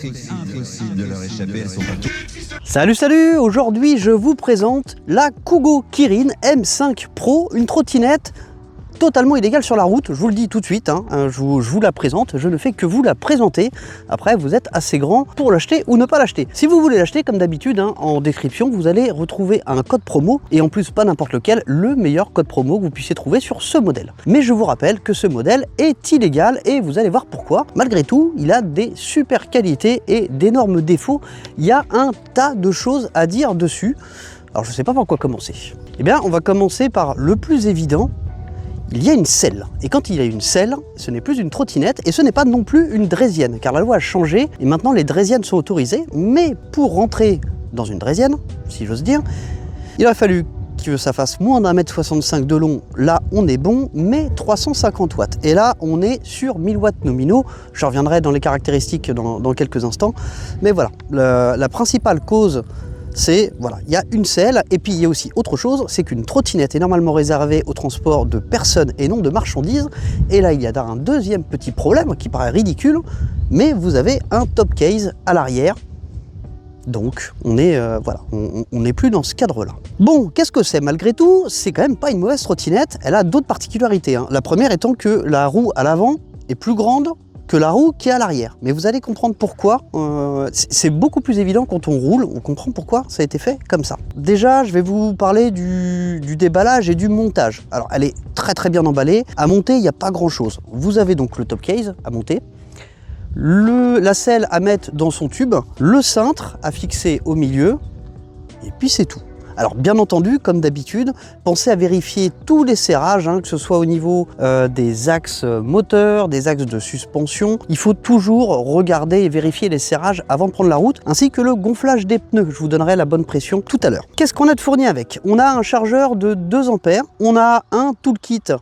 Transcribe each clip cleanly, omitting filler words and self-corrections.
Impossible de leur échapper, elles sont partout. Salut, aujourd'hui je vous présente la Kugo Kirin M5 Pro, une trottinette totalement illégale sur la route, je vous le dis tout de suite, hein, je vous la présente, je ne fais que vous la présenter. Après vous êtes assez grand pour l'acheter ou ne pas l'acheter. Si vous voulez l'acheter, comme d'habitude, hein, en description vous allez retrouver un code promo, et en plus pas n'importe lequel, le meilleur code promo que vous puissiez trouver sur ce modèle. Mais je vous rappelle que ce modèle est illégal et vous allez voir pourquoi. Malgré tout, il a des super qualités et d'énormes défauts. Il y a un tas de choses à dire dessus. Alors je ne sais pas par quoi commencer. Eh bien on va commencer par le plus évident. Il y a une selle, et quand il y a une selle, ce n'est plus une trottinette, et ce n'est pas non plus une draisienne, car la loi a changé, et maintenant les draisiennes sont autorisées, mais pour rentrer dans une draisienne, si j'ose dire, il aurait fallu que ça fasse moins d'1,65 m de long, là on est bon, mais 350 watts, et là on est sur 1000 watts nominaux, je reviendrai dans les caractéristiques dans quelques instants, mais voilà, la principale cause, c'est, voilà, il y a une selle, et puis il y a aussi autre chose, c'est qu'une trottinette est normalement réservée au transport de personnes et non de marchandises, et là il y a un deuxième petit problème qui paraît ridicule, mais vous avez un top case à l'arrière, donc on est, voilà, on n'est plus dans ce cadre-là. Bon, qu'est-ce que c'est malgré tout? C'est quand même pas une mauvaise trottinette, elle a d'autres particularités, hein. La première étant que la roue à l'avant est plus grande que la roue qui est à l'arrière. Mais vous allez comprendre pourquoi. C'est beaucoup plus évident quand on roule, on comprend pourquoi ça a été fait comme ça. Déjà, je vais vous parler du déballage et du montage. Alors, elle est très bien emballée. À monter, il n'y a pas grand-chose. Vous avez donc le top case à monter, la selle à mettre dans son tube, le cintre à fixer au milieu, et puis c'est tout. Alors bien entendu, comme d'habitude, pensez à vérifier tous les serrages, hein, que ce soit au niveau des axes moteurs, des axes de suspension. Il faut toujours regarder et vérifier les serrages avant de prendre la route, ainsi que le gonflage des pneus. Je vous donnerai la bonne pression tout à l'heure. Qu'est-ce qu'on a de fourni avec? On a un chargeur de 2 ampères, on a un toolkit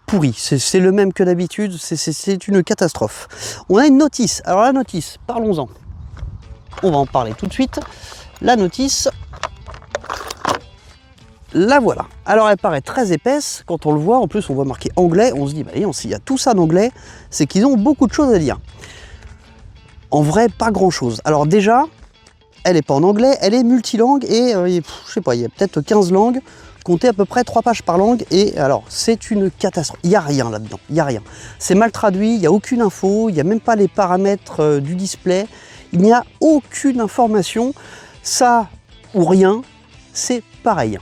pourri, c'est le même que d'habitude, c'est une catastrophe. On a une notice. Alors la notice, parlons-en. On va en parler tout de suite. La notice, la voilà. Alors elle paraît très épaisse quand on le voit, en plus on voit marqué anglais, on se dit, bah, s'il y a tout ça en anglais, c'est qu'ils ont beaucoup de choses à dire. En vrai, pas grand chose. Alors déjà, elle n'est pas en anglais, elle est multilangue et je sais pas, il y a peut-être 15 langues, comptez à peu près 3 pages par langue, et alors c'est une catastrophe, il n'y a rien là-dedans, il n'y a rien. C'est mal traduit, il n'y a aucune info, il n'y a même pas les paramètres du display, il n'y a aucune information, ça ou rien, c'est pareil.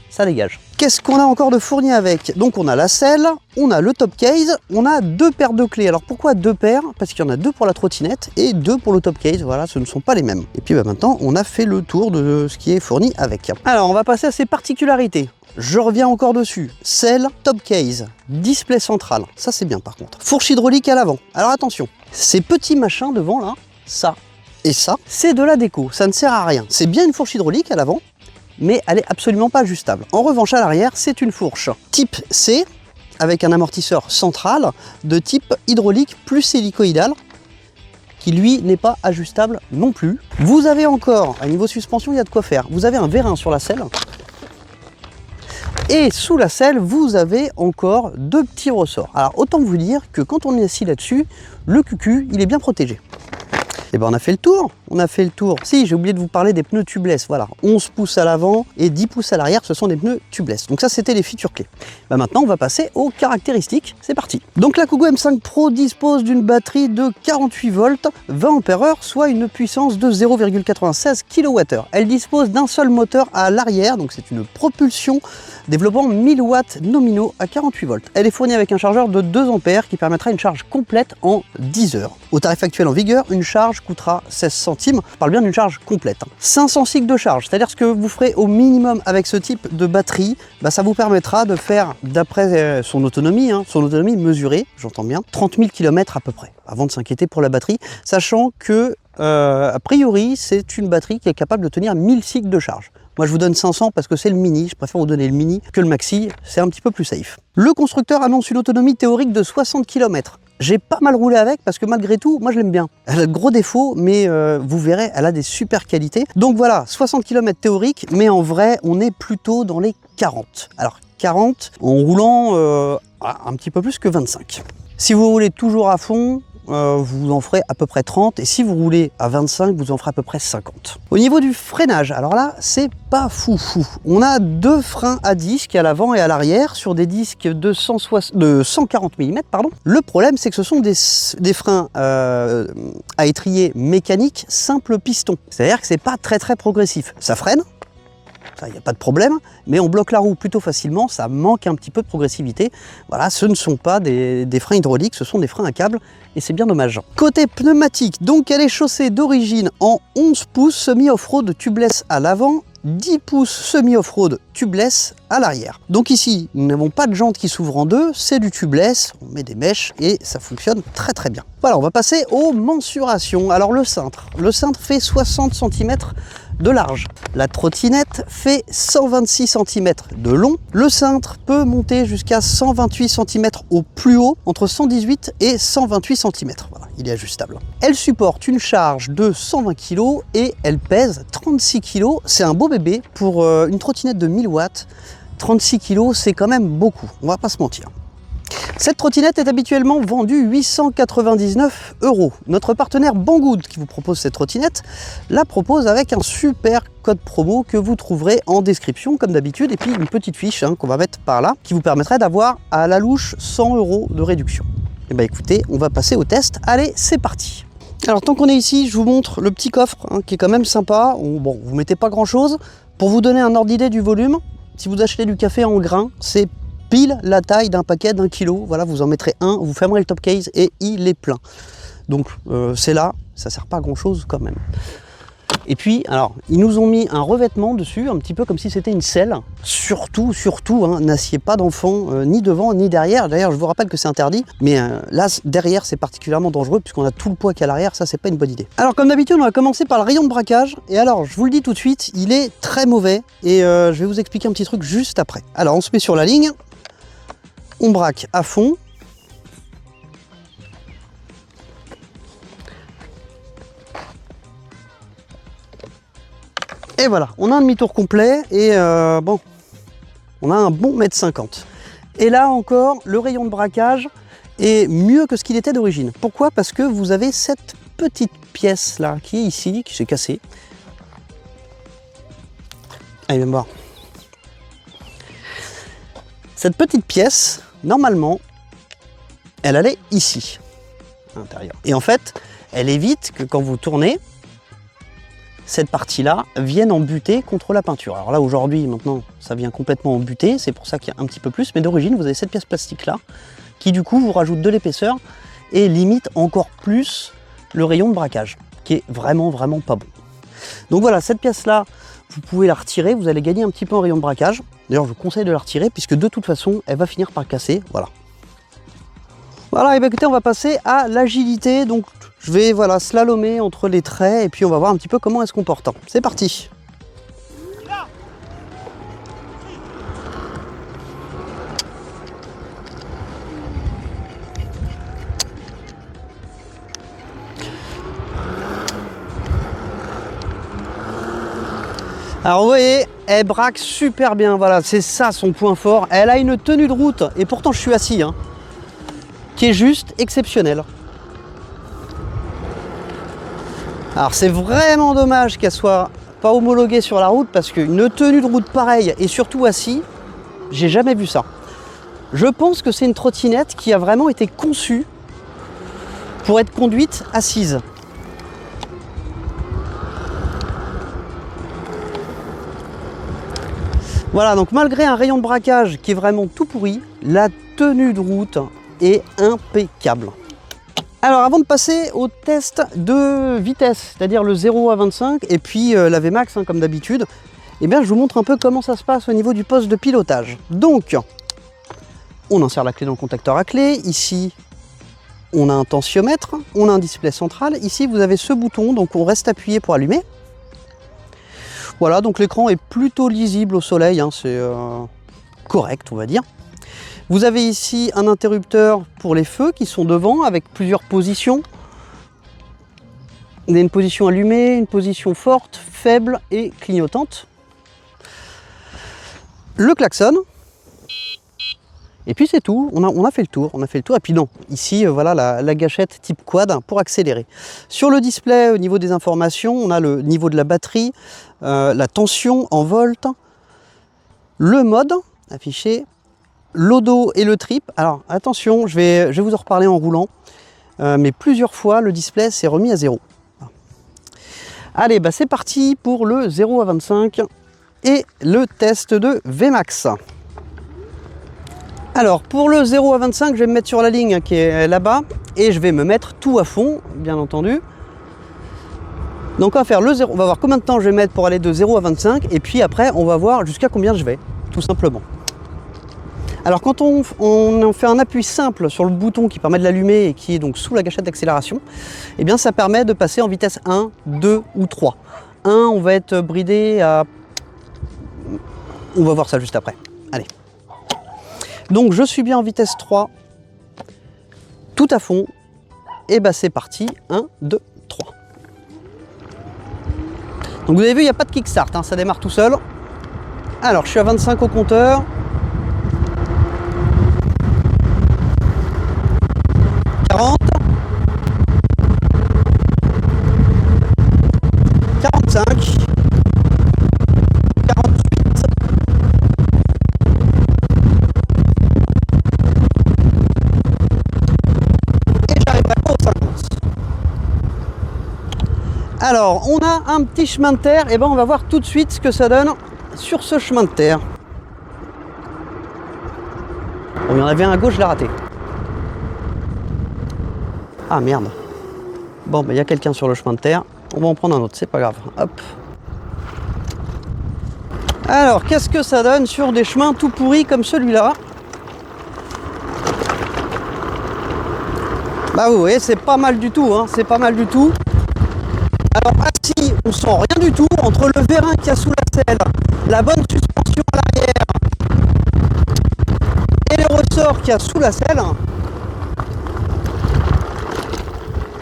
Ça dégage. Qu'est-ce qu'on a encore de fourni avec? Donc on a la selle, on a le top case, on a 2 paires de clés. Alors pourquoi 2 paires? Parce qu'il y en a 2 pour la trottinette et 2 pour le top case. Voilà, ce ne sont pas les mêmes. Et puis bah, maintenant, on a fait le tour de ce qui est fourni avec. Alors on va passer à ses particularités. Je reviens encore dessus. Selle, top case, display central. Ça c'est bien par contre. Fourche hydraulique à l'avant. Alors attention, ces petits machins devant là, ça et ça, c'est de la déco. Ça ne sert à rien. C'est bien une fourche hydraulique à l'avant, mais elle est absolument pas ajustable. En revanche, à l'arrière, c'est une fourche type C, avec un amortisseur central de type hydraulique plus hélicoïdal, qui lui n'est pas ajustable non plus. Vous avez encore, à niveau suspension, il y a de quoi faire. Vous avez un vérin sur la selle, et sous la selle, vous avez encore 2 petits ressorts. Alors autant vous dire que quand on est assis là-dessus, le cucu, il est bien protégé. Et ben on a fait le tour, Si, j'ai oublié de vous parler des pneus tubeless, voilà, 11 pouces à l'avant et 10 pouces à l'arrière, ce sont des pneus tubeless. Donc ça, c'était les features clés. Ben maintenant, on va passer aux caractéristiques, c'est parti. Donc la Kugo M5 Pro dispose d'une batterie de 48 volts, 20 ampères-heure, soit une puissance de 0,96 kWh. Elle dispose d'un seul moteur à l'arrière, donc c'est une propulsion développant 1000 watts nominaux à 48 volts. Elle est fournie avec un chargeur de 2 ampères qui permettra une charge complète en 10 heures. Au tarif actuel en vigueur, une charge coûtera 16 centimes. Je parle bien d'une charge complète. 500 cycles de charge, c'est-à-dire ce que vous ferez au minimum avec ce type de batterie, bah, ça vous permettra de faire, d'après son autonomie mesurée, j'entends bien, 30 000 km à peu près, avant de s'inquiéter pour la batterie, sachant que, a priori, c'est une batterie qui est capable de tenir 1000 cycles de charge. Moi, je vous donne 500 parce que c'est le mini. Je préfère vous donner le mini que le maxi. C'est un petit peu plus safe. Le constructeur annonce une autonomie théorique de 60 km. J'ai pas mal roulé avec parce que malgré tout, moi je l'aime bien. Elle a de gros défauts, mais vous verrez, elle a des super qualités. Donc voilà, 60 km théorique, mais en vrai, on est plutôt dans les 40. Alors 40 en roulant un petit peu plus que 25. Si vous roulez toujours à fond, vous en ferez à peu près 30 et si vous roulez à 25, vous en ferez à peu près 50. Au niveau du freinage, alors là, c'est pas foufou. On a deux freins à disque à l'avant et à l'arrière sur des disques de 140 mm. Pardon. Le problème, c'est que ce sont des freins à étrier mécanique simple piston. C'est-à-dire que c'est pas très progressif. Ça freine. Ça, il n'y a pas de problème, mais on bloque la roue plutôt facilement, ça manque un petit peu de progressivité. Voilà, ce ne sont pas des freins hydrauliques, ce sont des freins à câble, et c'est bien dommage. Côté pneumatique, donc elle est chaussée d'origine en 11 pouces semi-off-road tubeless à l'avant, 10 pouces semi-off-road tubeless à l'arrière. Donc ici, nous n'avons pas de jantes qui s'ouvrent en deux, c'est du tubeless, on met des mèches et ça fonctionne très bien. Voilà, on va passer aux mensurations. Alors le cintre fait 60 cm de large. La trottinette fait 126 cm de long. Le cintre peut monter jusqu'à 128 cm au plus haut, entre 118 et 128 cm. Voilà, il est ajustable. Elle supporte une charge de 120 kg et elle pèse 36 kg. C'est un beau bébé pour une trottinette de 1000 watts. 36 kg, c'est quand même beaucoup, on va pas se mentir. Cette trottinette est habituellement vendue 899 €. Notre partenaire Banggood qui vous propose cette trottinette la propose avec un super code promo que vous trouverez en description comme d'habitude et puis une petite fiche qu'on va mettre par là qui vous permettrait d'avoir à la louche 100 € de réduction. Et bien écoutez, on va passer au test. Allez, c'est parti. Alors tant qu'on est ici, je vous montre le petit coffre qui est quand même sympa. Bon, vous mettez pas grand chose. Pour vous donner un ordre d'idée du volume, si vous achetez du café en grains, c'est pile la taille d'un paquet d'1 kg. Voilà, vous en mettrez un, vous fermerez le top case et il est plein. Donc c'est là, ça sert pas à grand chose quand même. Et puis, alors, ils nous ont mis un revêtement dessus, un petit peu comme si c'était une selle. Surtout, n'assieds pas d'enfant ni devant ni derrière. D'ailleurs, je vous rappelle que c'est interdit, mais là, derrière, c'est particulièrement dangereux puisqu'on a tout le poids qu'il y a à l'arrière, ça, c'est pas une bonne idée. Alors, comme d'habitude, on va commencer par le rayon de braquage. Et alors, je vous le dis tout de suite, il est très mauvais et je vais vous expliquer un petit truc juste après. Alors, on se met sur la ligne, on braque à fond. Et voilà, on a un demi-tour complet et bon, on a un bon 1,50 m. Et là encore, le rayon de braquage est mieux que ce qu'il était d'origine. Pourquoi? Parce que vous avez cette petite pièce là qui est ici, qui s'est cassée. Allez, viens me voir. Cette petite pièce, normalement, elle allait ici, à l'intérieur. Et en fait, elle évite que quand vous tournez, cette partie-là vienne en butée contre la peinture. Alors là, aujourd'hui, maintenant, ça vient complètement en butée, c'est pour ça qu'il y a un petit peu plus, mais d'origine, vous avez cette pièce plastique-là, qui du coup vous rajoute de l'épaisseur et limite encore plus le rayon de braquage, qui est vraiment pas bon. Donc voilà, cette pièce-là, vous pouvez la retirer, vous allez gagner un petit peu en rayon de braquage. D'ailleurs, je vous conseille de la retirer, puisque de toute façon, elle va finir par casser, voilà. Voilà, et bien écoutez, on va passer à l'agilité. Donc je vais slalomer entre les traits et puis on va voir un petit peu comment elle se comporte. C'est parti. Alors vous voyez, elle braque super bien, voilà, c'est ça son point fort. Elle a une tenue de route, et pourtant je suis assis, qui est juste exceptionnelle. Alors c'est vraiment dommage qu'elle soit pas homologuée sur la route parce qu'une tenue de route pareille et surtout assis, j'ai jamais vu ça. Je pense que c'est une trottinette qui a vraiment été conçue pour être conduite assise. Voilà, donc malgré un rayon de braquage qui est vraiment tout pourri, la tenue de route est impeccable. Alors avant de passer au test de vitesse, c'est-à-dire le 0 à 25 et puis la VMAX comme d'habitude, eh bien je vous montre un peu comment ça se passe au niveau du poste de pilotage. Donc, on insère la clé dans le contacteur à clé, ici on a un tensiomètre, on a un display central, ici vous avez ce bouton, donc on reste appuyé pour allumer. Voilà, donc l'écran est plutôt lisible au soleil, c'est correct on va dire. Vous avez ici un interrupteur pour les feux qui sont devant avec plusieurs positions. On a une position allumée, une position forte, faible et clignotante. Le klaxon. Et puis c'est tout, on a fait le tour, Et puis non, ici, voilà la gâchette type quad pour accélérer. Sur le display, au niveau des informations, on a le niveau de la batterie, la tension en volts, le mode affiché, l'odo et le trip. Alors attention, je vais vous en reparler en roulant, mais plusieurs fois le display s'est remis à 0. Allez, bah c'est parti pour le 0 à 25 et le test de VMAX. Alors pour le 0 à 25, je vais me mettre sur la ligne qui est là-bas et je vais me mettre tout à fond, bien entendu. Donc on va faire le 0, on va voir combien de temps je vais mettre pour aller de 0 à 25 et puis après on va voir jusqu'à combien je vais, tout simplement. Alors quand on fait un appui simple sur le bouton qui permet de l'allumer et qui est donc sous la gâchette d'accélération, eh bien ça permet de passer en vitesse 1, 2 ou 3. 1, on va être bridé à... On va voir ça juste après. Allez. Donc je suis bien en vitesse 3, tout à fond, et bah c'est parti, 1, 2, 3. Donc vous avez vu, il n'y a pas de kickstart, hein, ça démarre tout seul. Alors je suis à 25 au compteur. 40. 45. 48. Et j'arriverai pas aux 50. Alors, on a un petit chemin de terre, et ben on va voir tout de suite ce que ça donne sur ce chemin de terre. Bon, il y en avait un à gauche, je l'ai raté. Ah merde. Bon, bah, il y a quelqu'un sur le chemin de terre. On va en prendre un autre, c'est pas grave. Hop. Alors, qu'est-ce que ça donne sur des chemins tout pourris comme celui-là? Bah vous voyez, c'est pas mal du tout, hein, c'est pas mal du tout. Alors assis, on sent rien du tout, entre le vérin qu'il y a sous la selle, la bonne suspension à l'arrière et les ressorts qu'il y a sous la selle,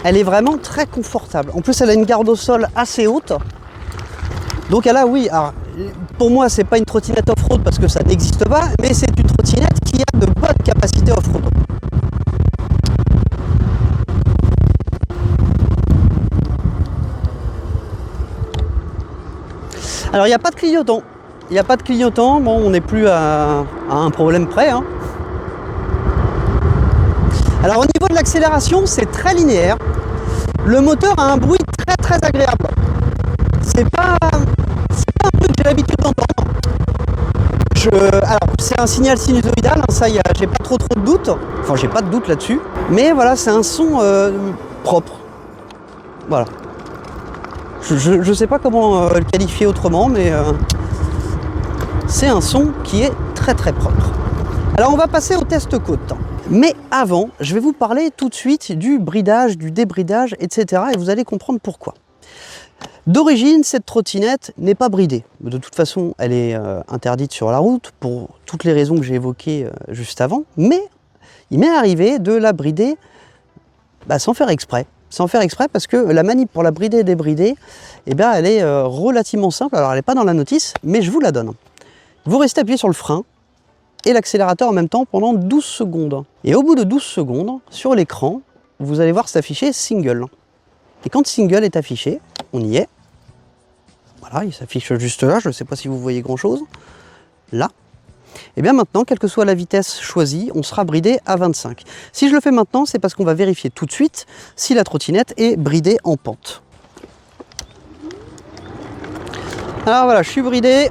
elle est vraiment très confortable. En plus, elle a une garde au sol assez haute. Donc elle a, oui, alors, pour moi, c'est pas une trottinette off-road parce que ça n'existe pas, mais c'est une trottinette qui a de bonnes capacités off-road. Alors il n'y a pas de clignotant. Il n'y a pas de clignotant. Bon, on n'est plus à un problème près, hein. Alors au niveau de l'accélération, c'est très linéaire. Le moteur a un bruit très très agréable. C'est pas un truc que j'ai l'habitude d'entendre. Alors c'est un signal sinusoïdal, hein, ça j'ai pas trop de doute. Enfin j'ai pas de doute là-dessus. Mais voilà, c'est un son propre. Voilà. Je sais pas comment le qualifier autrement, mais c'est un son qui est très très propre. Alors on va passer au test côte. Mais avant, je vais vous parler tout de suite du bridage, du débridage, etc. Et vous allez comprendre pourquoi. D'origine, cette trottinette n'est pas bridée. De toute façon, elle est interdite sur la route pour toutes les raisons que j'ai évoquées juste avant. Mais il m'est arrivé de la brider sans faire exprès. Sans faire exprès parce que la manip pour la brider et débrider, eh bien, elle est relativement simple. Alors elle n'est pas dans la notice, mais je vous la donne. Vous restez appuyé sur le frein et l'accélérateur en même temps pendant 12 secondes. Et au bout de 12 secondes, sur l'écran, vous allez voir s'afficher single. Et quand single est affiché, on y est. Voilà, il s'affiche juste là, je ne sais pas si vous voyez grand chose. Là. Et bien maintenant, quelle que soit la vitesse choisie, on sera bridé à 25. Si je le fais maintenant, c'est parce qu'on va vérifier tout de suite si la trottinette est bridée en pente. Alors voilà, je suis bridé.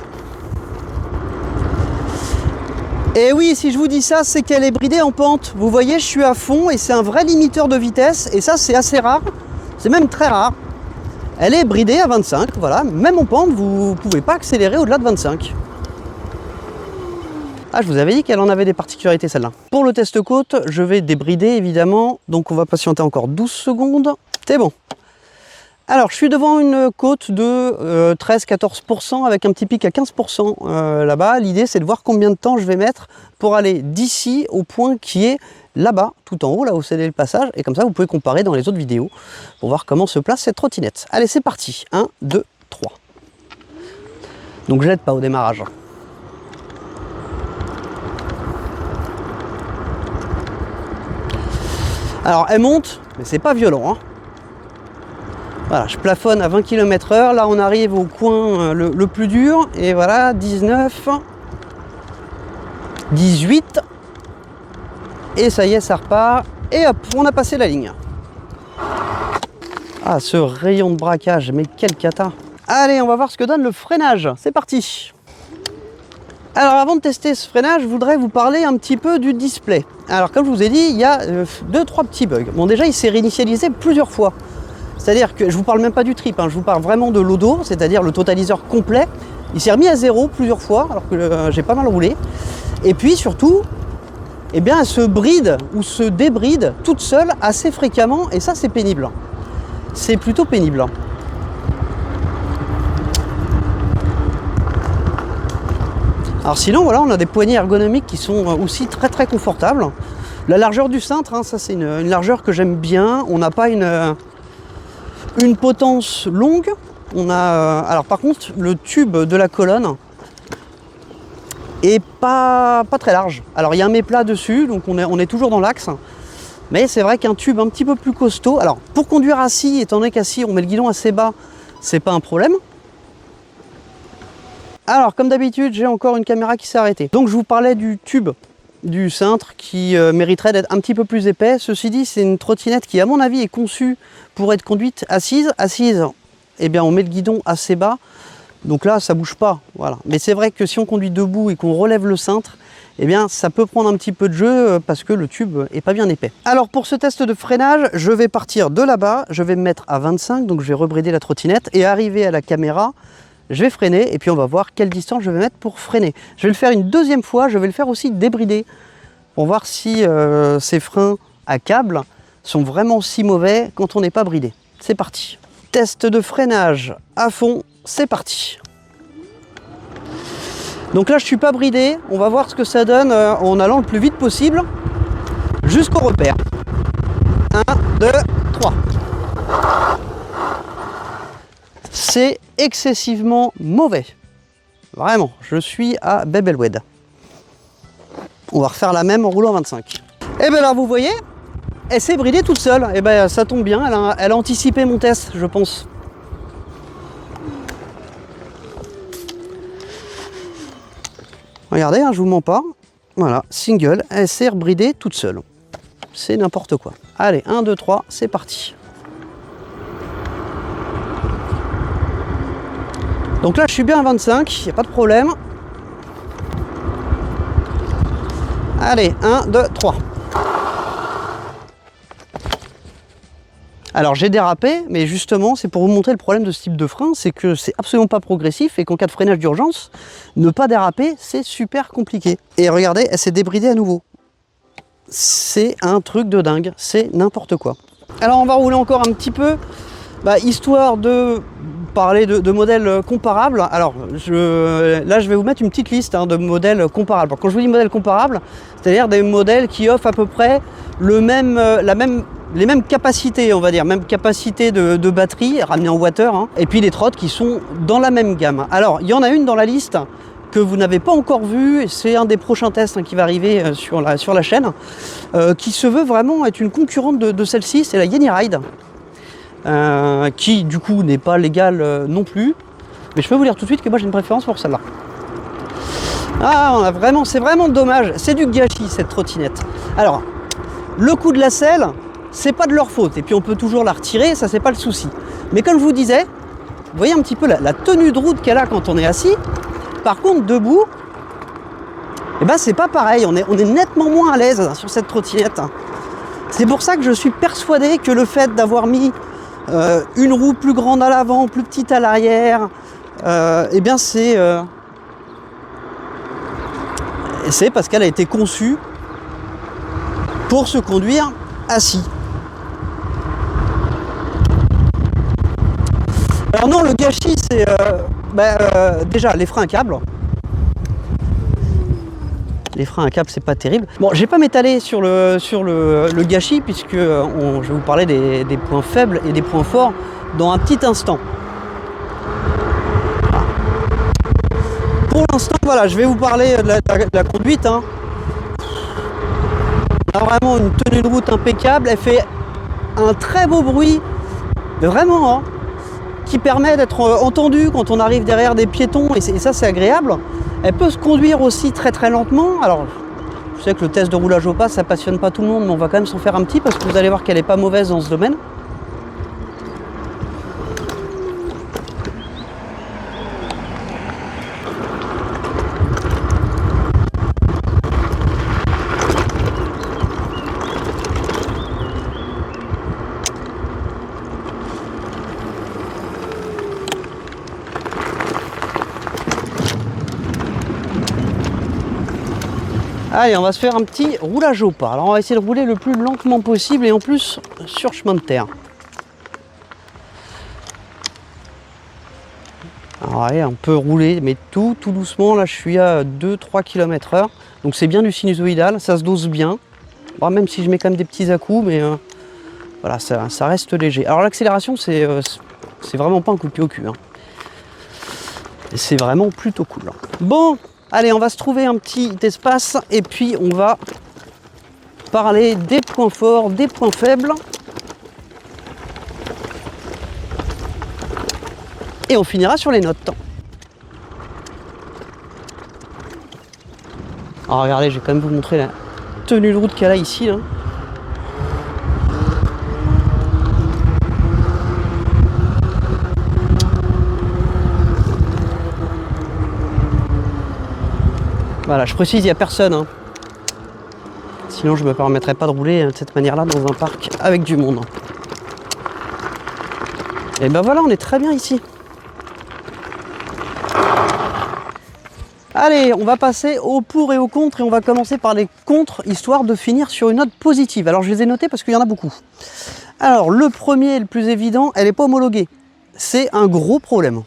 Et oui, si je vous dis ça, c'est qu'elle est bridée en pente. Vous voyez, je suis à fond et c'est un vrai limiteur de vitesse. Et ça, c'est assez rare. C'est même très rare. Elle est bridée à 25, voilà. Même en pente, vous ne pouvez pas accélérer au-delà de 25. Ah, je vous avais dit qu'elle en avait des particularités, celle-là. Pour le test côte, je vais débrider, évidemment. Donc, on va patienter encore 12 secondes. C'est bon. Alors, je suis devant une côte de 13-14% avec un petit pic à 15% là-bas. L'idée, c'est de voir combien de temps je vais mettre pour aller d'ici au point qui est là-bas, tout en haut, là où c'est le passage. Et comme ça, vous pouvez comparer dans les autres vidéos pour voir comment se place cette trottinette. Allez, c'est parti. 1, 2, 3. Donc, je n'aide pas au démarrage. Alors elle monte, mais c'est pas violent, hein. Voilà, je plafonne à 20 km/h. Là on arrive au coin le plus dur. Et voilà, 19, 18. Et ça y est, ça repart. Et hop, on a passé la ligne. Ah, ce rayon de braquage, mais quel cata. Allez, on va voir ce que donne le freinage. C'est parti. Alors avant de tester ce freinage, je voudrais vous parler un petit peu du display. Alors comme je vous ai dit, il y a 2-3 petits bugs. Bon, déjà il s'est réinitialisé plusieurs fois. C'est-à-dire que je vous parle même pas du trip, hein, je vous parle vraiment de l'odo, c'est-à-dire le totaliseur complet. Il s'est remis à 0 plusieurs fois, alors que j'ai pas mal roulé. Et puis surtout, eh bien, elle se bride ou se débride toute seule assez fréquemment, et ça c'est pénible. C'est plutôt pénible. Alors sinon, voilà, on a des poignées ergonomiques qui sont aussi très très confortables. La largeur du cintre, hein, ça c'est une largeur que j'aime bien. On n'a pas une potence longue. On a, alors par contre, le tube de la colonne est pas très large. Alors il y a un méplat dessus, donc on est toujours dans l'axe. Mais c'est vrai qu'un tube un petit peu plus costaud. Alors pour conduire assis, étant donné qu'assis on met le guidon assez bas, c'est pas un problème. Alors comme d'habitude, j'ai encore une caméra qui s'est arrêtée. Donc je vous parlais du tube du cintre qui mériterait d'être un petit peu plus épais. Ceci dit, c'est une trottinette qui à mon avis est conçue pour être conduite assise. Assise, eh bien on met le guidon assez bas. Donc là ça bouge pas, voilà. Mais c'est vrai que si on conduit debout et qu'on relève le cintre, eh bien ça peut prendre un petit peu de jeu parce que le tube est pas bien épais. Alors pour ce test de freinage, je vais partir de là-bas, je vais me mettre à 25, donc je vais rebrider la trottinette et arriver à la caméra. Je vais freiner et puis on va voir quelle distance je vais mettre pour freiner. Je vais le faire une deuxième fois, je vais le faire aussi débrider pour voir si ces freins à câble sont vraiment si mauvais quand on n'est pas bridé. C'est parti. Test de freinage à fond, c'est parti. Donc là je suis pas bridé, on va voir ce que ça donne en allant le plus vite possible jusqu'au repère. 1, 2, 3. C'est excessivement mauvais. Vraiment, je suis à Bebelwed. On va refaire la même en roulant 25. Et bien là, vous voyez, elle s'est bridée toute seule. Et bien ça tombe bien, elle a anticipé mon test, je pense. Regardez, hein, je vous mens pas. Voilà, single, elle s'est rebridée toute seule. C'est n'importe quoi. Allez, 1, 2, 3, c'est parti. Donc là, je suis bien à 25, il n'y a pas de problème. Allez, 1, 2, 3. Alors j'ai dérapé, mais justement, c'est pour vous montrer le problème de ce type de frein, c'est que c'est absolument pas progressif et qu'en cas de freinage d'urgence, ne pas déraper, c'est super compliqué. Et regardez, elle s'est débridée à nouveau. C'est un truc de dingue, c'est n'importe quoi. Alors on va rouler encore un petit peu, histoire de parler de modèles comparables. Alors là je vais vous mettre une petite liste de modèles comparables. Alors, quand je vous dis modèles comparables, c'est-à-dire des modèles qui offrent à peu près les mêmes capacités, on va dire, même capacité de batterie ramenée en water, hein, et puis les trottes qui sont dans la même gamme. Alors il y en a une dans la liste que vous n'avez pas encore vue, c'est un des prochains tests qui va arriver sur la chaîne, qui se veut vraiment être une concurrente de celle-ci, c'est la Yenny Ride. Qui du coup n'est pas légal non plus, mais je peux vous dire tout de suite que moi j'ai une préférence pour celle-là. Ah, c'est vraiment dommage, c'est du gâchis cette trottinette. Alors, le coup de la selle, c'est pas de leur faute, et puis on peut toujours la retirer, ça c'est pas le souci. Mais comme je vous disais, vous voyez un petit peu la tenue de route qu'elle a quand on est assis. Par contre, debout, eh ben c'est pas pareil, on est nettement moins à l'aise sur cette trottinette. C'est pour ça que je suis persuadé que le fait d'avoir mis une roue plus grande à l'avant, plus petite à l'arrière, eh bien c'est parce qu'elle a été conçue pour se conduire assis. Alors non, le gâchis c'est déjà les freins à câble. Les freins à câble, c'est pas terrible. Bon, je vais pas m'étaler sur le gâchis puisque je vais vous parler des points faibles et des points forts dans un petit instant. Voilà. Pour l'instant, voilà, je vais vous parler de la conduite. Hein. a vraiment une tenue de route impeccable. Elle fait un très beau bruit, vraiment, hein, qui permet d'être entendue quand on arrive derrière des piétons, et ça c'est agréable. Elle peut se conduire aussi très très lentement. Alors je sais que le test de roulage au pas, ça passionne pas tout le monde, mais on va quand même s'en faire un petit parce que vous allez voir qu'elle est pas mauvaise dans ce domaine. Allez, on va se faire un petit roulage au pas. Alors on va essayer de rouler le plus lentement possible et en plus sur chemin de terre. Alors allez, on peut rouler mais tout doucement. Là je suis à 2-3 km/h. Donc c'est bien du sinusoïdal, ça se dose bien. Bon, même si je mets quand même des petits à-coups, mais voilà, ça reste léger. Alors l'accélération c'est vraiment pas un coup de pied au cul, hein. C'est vraiment plutôt cool. Bon, allez, on va se trouver un petit espace et puis on va parler des points forts, des points faibles. Et on finira sur les notes. Alors regardez, je vais quand même vous montrer la tenue de route qu'elle a ici, là. Voilà, je précise, il n'y a personne, hein. Sinon, je ne me permettrais pas de rouler de cette manière-là dans un parc avec du monde. Et ben voilà, on est très bien ici. Allez, on va passer au pour et au contre et on va commencer par les contre, histoire de finir sur une note positive. Alors, je les ai notés parce qu'il y en a beaucoup. Alors, le premier et le plus évident, elle n'est pas homologuée. C'est un gros problème.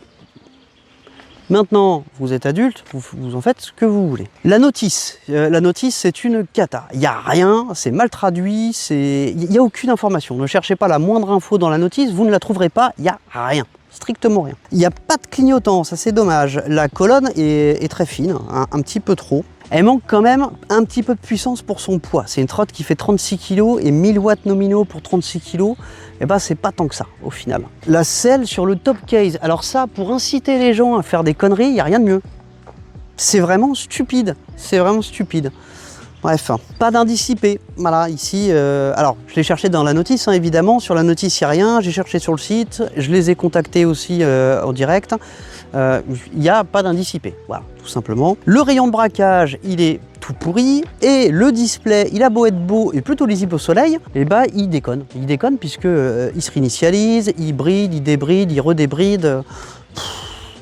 Maintenant, vous êtes adulte, vous en faites ce que vous voulez. La notice, c'est une cata. Il n'y a rien, c'est mal traduit, il n'y a aucune information. Ne cherchez pas la moindre info dans la notice, vous ne la trouverez pas, il n'y a rien. Strictement rien. Il n'y a pas de clignotant, ça c'est dommage. La colonne est très fine, un petit peu trop. Elle manque quand même un petit peu de puissance pour son poids. C'est une trotte qui fait 36 kg et 1000 watts nominaux pour 36 kg. Et bah c'est pas tant que ça au final. La selle sur le top case, alors ça pour inciter les gens à faire des conneries, il n'y a rien de mieux. C'est vraiment stupide, c'est vraiment stupide. Bref, pas d'indice IP. Voilà, ici, alors je l'ai cherché dans la notice, hein, évidemment. Sur la notice, il n'y a rien. J'ai cherché sur le site. Je les ai contactés aussi en direct. Il n'y a pas d'indice IP. Voilà, tout simplement. Le rayon de braquage, il est tout pourri. Et le display, il a beau être beau et plutôt lisible au soleil, et bah il déconne. Il déconne puisque il se réinitialise, il bride, il débride, il redébride.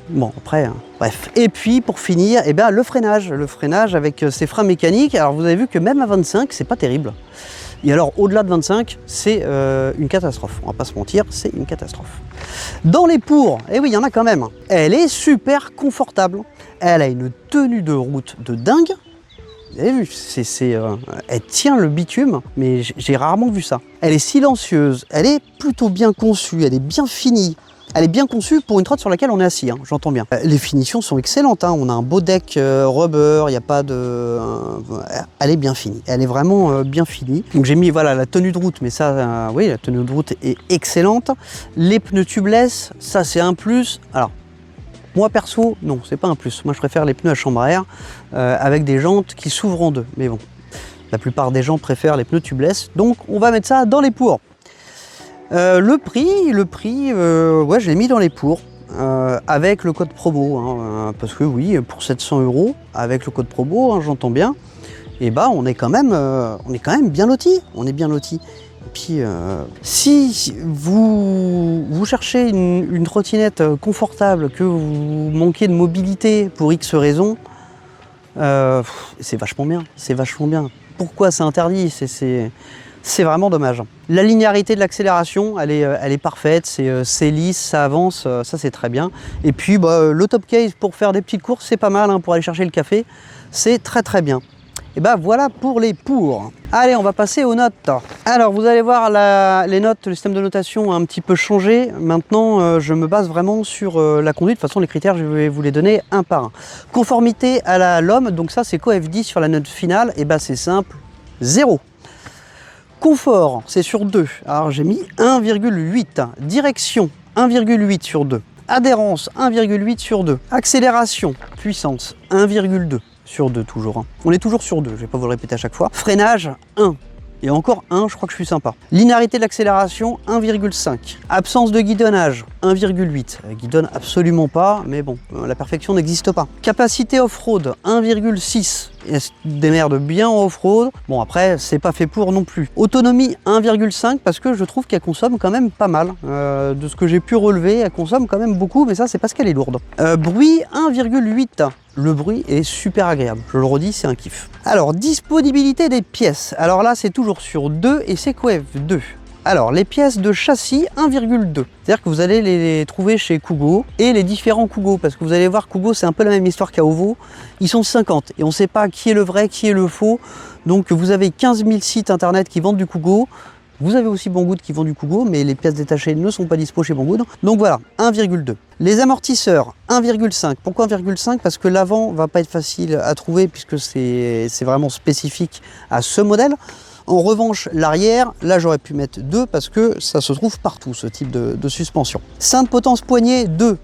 Bon, après, hein, bref. Et puis, pour finir, eh ben, le freinage avec ses freins mécaniques. Alors, vous avez vu que même à 25, c'est pas terrible. Et alors, au-delà de 25, c'est une catastrophe. On va pas se mentir, c'est une catastrophe. Dans les pour, eh oui, il y en a quand même. Elle est super confortable. Elle a une tenue de route de dingue. Vous avez vu, elle tient le bitume, mais j'ai rarement vu ça. Elle est silencieuse, elle est plutôt bien conçue, elle est bien finie. Elle est bien conçue pour une trotte sur laquelle on est assis, hein, j'entends bien. Les finitions sont excellentes, hein. On a un beau deck rubber, il n'y a pas de... elle est bien finie, elle est vraiment bien finie. Donc j'ai mis voilà, la tenue de route, mais ça, oui, la tenue de route est excellente. Les pneus tubeless, ça c'est un plus. Alors, moi perso, non, c'est pas un plus. Moi je préfère les pneus à chambre à air avec des jantes qui s'ouvrent en deux. Mais bon, la plupart des gens préfèrent les pneus tubeless, donc on va mettre ça dans les pour. Le prix, ouais, je l'ai mis dans les pour avec le code promo, hein, parce que oui, pour 700 €, avec le code promo, hein, j'entends bien, et bah on est quand même bien lotis, on est bien lotis. Et puis si vous cherchez une trottinette confortable, que vous manquez de mobilité pour X raisons, c'est vachement bien, Pourquoi c'est interdit? C'est vraiment dommage. La linéarité de l'accélération, elle est parfaite, c'est lisse, ça avance, ça c'est très bien. Et puis bah, le top case pour faire des petites courses, c'est pas mal, hein, pour aller chercher le café, c'est très très bien. Et bah voilà pour les pour. Allez, on va passer aux notes. Alors vous allez voir les notes, le système de notation a un petit peu changé. Maintenant, je me base vraiment sur la conduite. De toute façon, les critères, je vais vous les donner un par un. Conformité à la LOM, donc ça c'est COF10 sur la note finale, et bah c'est simple, 0. Confort, c'est sur 2. Alors j'ai mis 1,8. Direction, 1,8 sur 2. Adhérence, 1,8 sur 2. Accélération, puissance, 1,2 sur 2 toujours. Hein. On est toujours sur 2, je vais pas vous le répéter à chaque fois. Freinage, 1. Et encore 1, je crois que je suis sympa. Linéarité de l'accélération, 1,5. Absence de guidonnage, 1,8. Guidonne absolument pas, mais bon, la perfection n'existe pas. Capacité off-road, 1,6. Elle se démerde bien en off-road. Bon, après, c'est pas fait pour non plus. Autonomie, 1,5, parce que je trouve qu'elle consomme quand même pas mal. De ce que j'ai pu relever, elle consomme quand même beaucoup, mais ça, c'est parce qu'elle est lourde. Bruit, 1,8. Le bruit est super agréable, je le redis, c'est un kiff. Alors, disponibilité des pièces. Alors là, c'est toujours sur 2 et c'est quoi 2. Alors, les pièces de châssis, 1,2. C'est-à-dire que vous allez les trouver chez Kugo et les différents Kugo, parce que vous allez voir, Kugo, c'est un peu la même histoire qu'Aovo. Ils sont 50 et on ne sait pas qui est le vrai, qui est le faux. Donc, vous avez 15 000 sites internet qui vendent du Kugo. Vous avez aussi Banggood qui vend du Kugo, mais les pièces détachées ne sont pas dispo chez Banggood. Donc voilà, 1,2. Les amortisseurs, 1,5. Pourquoi 1,5? Parce que l'avant va pas être facile à trouver puisque c'est vraiment spécifique à ce modèle. En revanche, l'arrière, là j'aurais pu mettre 2 parce que ça se trouve partout, ce type de suspension. Cintre potence poignée, 2.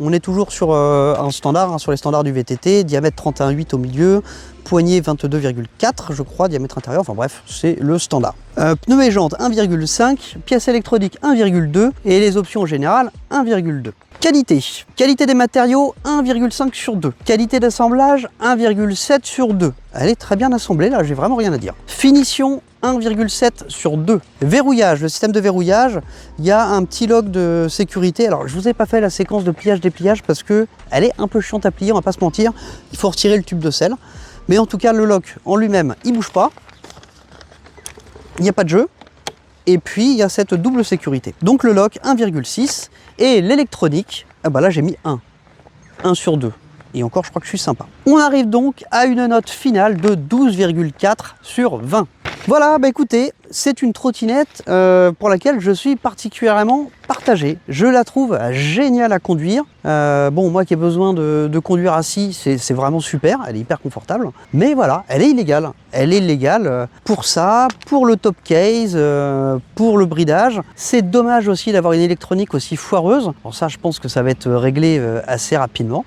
On est toujours sur un standard, hein, sur les standards du VTT, diamètre 31,8 au milieu, poignée 22,4 je crois, diamètre intérieur, enfin bref, c'est le standard. Pneus et jantes 1,5, pièces électroniques 1,2 et les options générales 1,2. Qualité. Qualité des matériaux 1,5 sur 2. Qualité d'assemblage 1,7 sur 2. Elle est très bien assemblée, là j'ai vraiment rien à dire. Finition 1,7 sur 2. Verrouillage, le système de verrouillage, il y a un petit lock de sécurité. Alors je vous ai pas fait la séquence de pliage-dépliage parce que elle est un peu chiante à plier, on va pas se mentir. Il faut retirer le tube de sel. Mais en tout cas, le lock en lui-même, il bouge pas. Il n'y a pas de jeu. Et puis, il y a cette double sécurité. Donc le lock, 1,6. Et l'électronique, ah bah là, j'ai mis 1. 1 sur 2. Et encore, je crois que je suis sympa. On arrive donc à une note finale de 12,4 sur 20. Voilà, bah écoutez, c'est une trottinette pour laquelle je suis particulièrement partagé. Je la trouve géniale à conduire. Bon, moi qui ai besoin de conduire assis, c'est vraiment super, elle est hyper confortable. Mais voilà, elle est illégale. Elle est légale pour ça, pour le top case, pour le bridage. C'est dommage aussi d'avoir une électronique aussi foireuse. Bon, ça, je pense que ça va être réglé assez rapidement.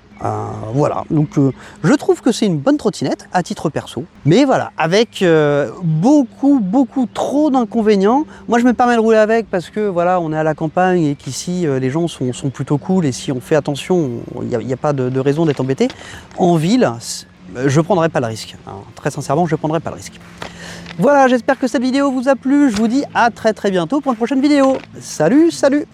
Voilà, donc je trouve que c'est une bonne trottinette à titre perso. Mais voilà, avec beaucoup trop d'inconvénients. Moi, je me permets de rouler avec parce que voilà, on est à la campagne et qu'ici les gens sont plutôt cool et si on fait attention, il n'y a pas de raison d'être embêté. En ville, je ne prendrai pas le risque. Hein. Très sincèrement, je ne prendrai pas le risque. Voilà, j'espère que cette vidéo vous a plu. Je vous dis à très bientôt pour une prochaine vidéo. Salut, salut!